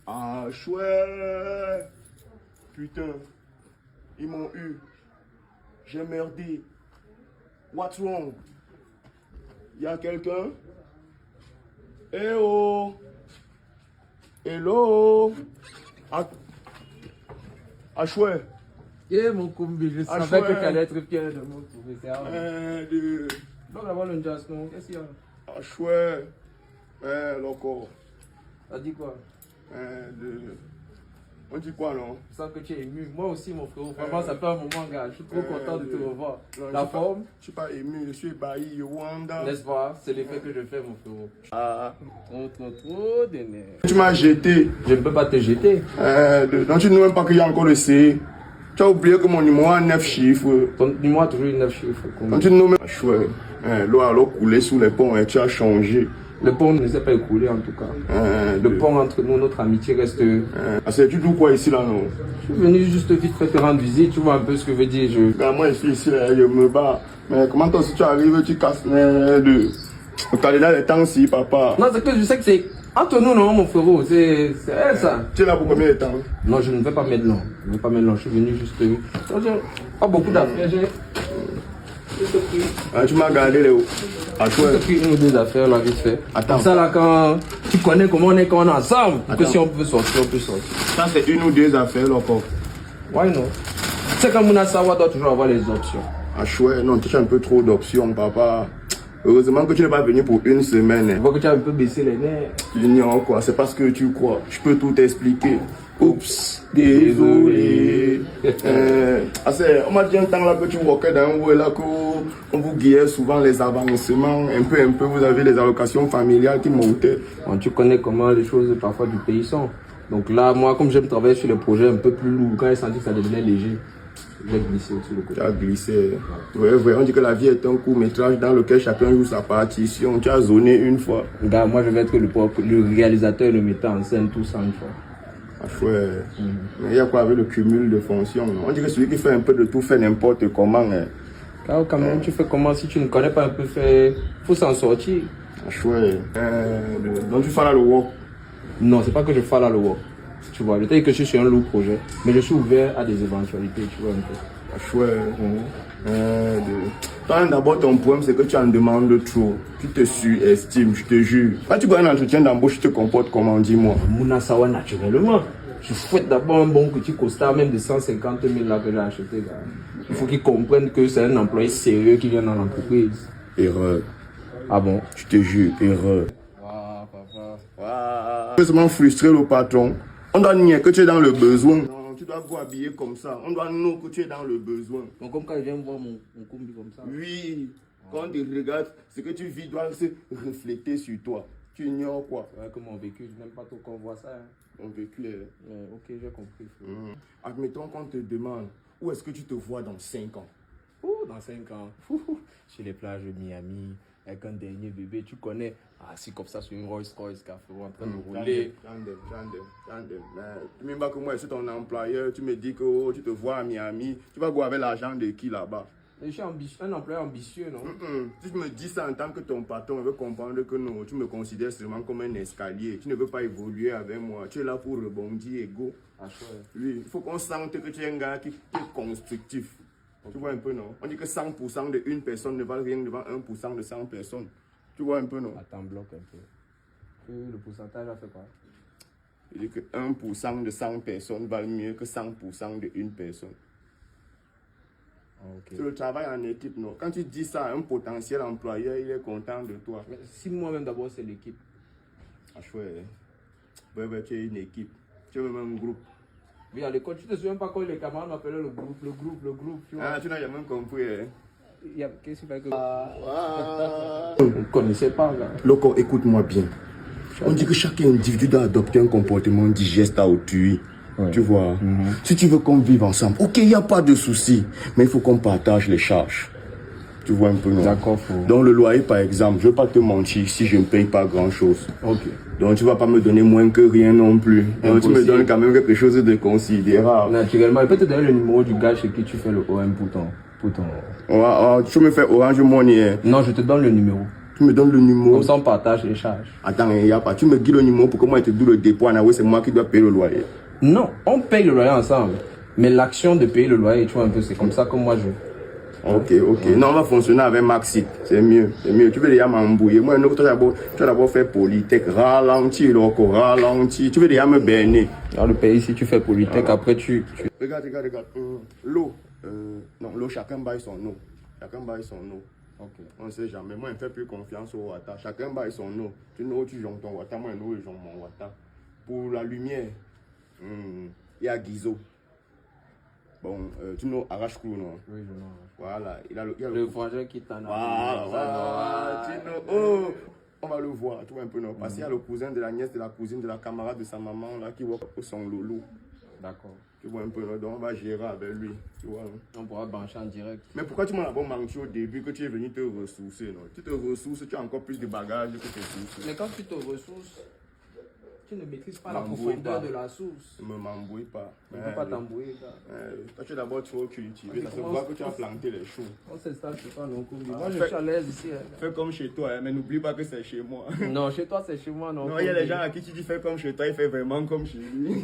Ah, chouette. Putain, ils m'ont eu. J'ai merdé. What's wrong? Y'a quelqu'un? Eh oh! Hello! Ah, chouette. Eh mon combi, je Ah, savais que chouette. tu allais être fier de moi. De... Donc là-bas le jazz, non? Qu'est-ce qu'il y a? Ah, chouette. Loco. Ça dit quoi? De... On dit quoi, non? Je sens que tu es ému. Moi aussi, mon frère. Vraiment, ça fait un moment, gars. Je suis trop content de te revoir. Non, La forme, je suis pas ému, je suis ébahi, Wanda. n'est-ce pas? C'est l'effet que je fais, mon frère. Ah. Trop d'énergie. Tu m'as jeté. Je ne peux pas te jeter. Donc tu ne sais même pas qu'il y a encore le C. Tu as oublié que mon numéro a 9 chiffres. Ton numéro a toujours eu 9 chiffres. Donc tu ne sais même pas. Chouette. L'eau a coulé sous les ponts et tu as changé. Le pont ne s'est pas écoulé en tout cas. Le pont entre nous, notre amitié reste. C'est du tout quoi ici là, non? Je suis venu juste vite fait te rendre visite, tu vois un peu ce que veut dire. Moi je suis ici, là, je me bats. Mais comment toi si tu arrives, tu casses le calendrier des temps si papa. Non, c'est que je sais que c'est entre nous, non, mon frérot, c'est elle ça. Tu es là pour combien de temps? Non, je ne vais pas mettre long. Je ne vais pas mettre long, je suis venu juste. Non, j'ai pas beaucoup d'affaires, j'ai. Tu m'as gardé les hauts. Ah, J'ai pris une ou deux affaires là, vite fait. Attends. Ça là, quand tu connais comment on est quand on est ensemble, que si on peut sortir, on peut sortir. Ça c'est une ou deux affaires là encore. Why not? Tu sais, quand Mouna Sawa doit toujours avoir les options. Ah chouette, non, tu as un peu trop d'options, papa. Heureusement que tu n'es pas venu pour une semaine. Je vois que tu as un peu baissé les nerfs. Junior, quoi, c'est parce que tu crois. Je peux tout expliquer. Oups, désolé. On m'a dit un temps là que tu rockais dans un où là qu'on vous guillait souvent les avancements. Un peu, vous avez les allocations familiales qui montaient. Bon, tu connais comment les choses parfois du pays sont. Donc là, moi, comme j'aime travailler sur les projets un peu plus lourds, quand j'ai senti que ça devenait léger, j'ai glissé au-dessus le côté. Tu as glissé. Ouais, on dit que la vie est un court-métrage dans lequel chacun joue sa partition. Tu as zoné une fois. Gars, moi, je vais être le réalisateur et le metteur en scène tout ça une fois. Ah, chouette. Mais il y a quoi avec le cumul de fonctions? On dit que celui qui fait un peu de tout fait n'importe comment. Hein. Car quand même, tu fais comment si tu ne connais pas un peu faire? Faut s'en sortir. Ah, chouette. Donc tu fais là le work? Non, c'est pas que je fais là le work. Tu vois, je t'ai dit que je suis sur un lourd projet, mais je suis ouvert à des éventualités, tu vois un peu. Ah, chouette. Toi, d'abord, ton problème, c'est que tu en demandes trop. Tu te surestimes, je te jure. Quand tu vois un entretien d'embauche, tu te comportes comment, dis-moi? Mouna Sawa, naturellement. Je fouette d'abord un bon petit costard, même de 150 000 là que j'ai acheté. Gars. Il faut qu'ils comprennent que c'est un employé sérieux qui vient dans l'entreprise. Erreur. Ah bon? Je te jure, erreur. Waouh, papa. Waouh. Tu peux frustrer le patron. On doit nier que tu es dans le besoin. Non, tu dois vous habiller comme ça. On doit nous que tu es dans le besoin. Donc comme quand il vient voir mon combi comme ça. Oui. Quand on te regarde, ce que tu vis doit se refléter sur toi. Tu ignores quoi? C'est vrai que mon vécu, je n'aime pas trop qu'on voit ça. Hein. Mon vécu est... Ok, j'ai compris. Admettons qu'on te demande où est-ce que tu te vois dans 5 ans? Dans 5 ans, sur les plages de Miami, avec un dernier bébé, tu connais, assis comme ça sur une Rolls-Royce, en train de rouler. Tu me dis que moi je suis ton employeur, tu me dis que oh, tu te vois à Miami, tu vas go avec l'argent de qui là-bas? Je suis un employeur ambitieux, non? Si tu me dis ça en tant que ton patron, il veut comprendre que non, tu me considères seulement comme un escalier. Tu ne veux pas évoluer avec moi. Tu es là pour rebondir et go. Ah, chouette. Oui, il faut qu'on sente que tu es un gars qui est constructif. Tu vois un peu, non? On dit que 100% de une personne ne valent rien devant 1% de 100 personnes. Tu vois un peu, non? Attends, bloque un peu. Le pourcentage a fait quoi? Il dit que 1% de 100 personnes valent mieux que 100% de une personne. Okay. C'est le travail en équipe, non? Quand tu dis ça à un potentiel employeur, il est content de toi. Mais si moi-même d'abord c'est l'équipe. Ah, chouette. Ouais, tu es une équipe. Tu es même un groupe. Oui, à l'école, tu te souviens pas quand les camarades m'appelaient le groupe, tu vois? Ah, tu n'as jamais compris, hein? Qu'est-ce qu'il fait que... On ne connaissait pas, là. Loco, écoute-moi bien. On dit que chaque individu doit adopter un comportement digeste à autrui. Ouais. Tu vois, si tu veux qu'on vive ensemble, ok, il n'y a pas de souci, mais il faut qu'on partage les charges. Tu vois un peu, non? D'accord. Donc le loyer, par exemple, je ne veux pas te mentir si je ne paye pas grand-chose. Ok. Donc tu ne vas pas me donner moins que rien non plus. Donc tu me donnes quand même quelque chose de considérable. Naturellement, il peut te donner le numéro du gars chez qui tu fais le OM pour ton... Tu me fais Orange Money. Hein? Non, je te donne le numéro. Tu me donnes le numéro. Comme ça, on partage les charges. Attends, il n'y a pas. Tu me dis le numéro pour que moi, je te dise le dépôt. C'est moi qui dois payer le loyer. Non, on paye le loyer ensemble. Mais l'action de payer le loyer, tu vois un peu, c'est comme ça que moi je... Ok. Non, on va fonctionner avec Maxit. C'est mieux. Tu veux déjà m'embrouiller. Moi, tu vas d'abord faire Polytech. Ralentir, ralentir. Tu veux déjà me berner. Dans le pays, si tu fais Polytech, après tu... Regarde. L'eau. Non, l'eau, chacun baille son eau. Okay. On ne sait jamais. Moi, je ne fais plus confiance au water. Chacun baille son eau. Tu know, tu jonges ton water. Moi, je jonge mon water. Pour la lumière, il y a Guizo. Bon, tu know Arrache-Clou, non? Oui, je know. Voilà. Il a le frangin qui t'en a. Voilà. Tu know. Oh, on va le voir. Tu vois un peu, non? Parce qu'il y a le cousin de la nièce, de la cousine, de la camarade de sa maman, là, qui voit son loulou. D'accord. Tu vois un peu, non? Donc on va gérer avec lui. Tu vois, non? On pourra brancher en direct. Mais pourquoi tu m'as d'abord menti au début que tu es venu te ressourcer, non? Tu te ressources, tu as encore plus de bagages que tes sources. Mais quand tu te ressources, tu ne maîtrises pas la profondeur de la source. Ne m'embrouille pas. Tu ne peux pas t'embrouiller. Toi, tu es d'abord trop cultivé. Ça se voit que tu as planté les choux. On s'installe chez toi, non? Moi, je suis à l'aise ici. Fais comme chez toi, mais n'oublie pas que c'est chez moi. Non, chez toi, c'est chez moi, non? Non, il y a des gens à qui tu dis fais comme chez toi, il fait vraiment comme chez lui.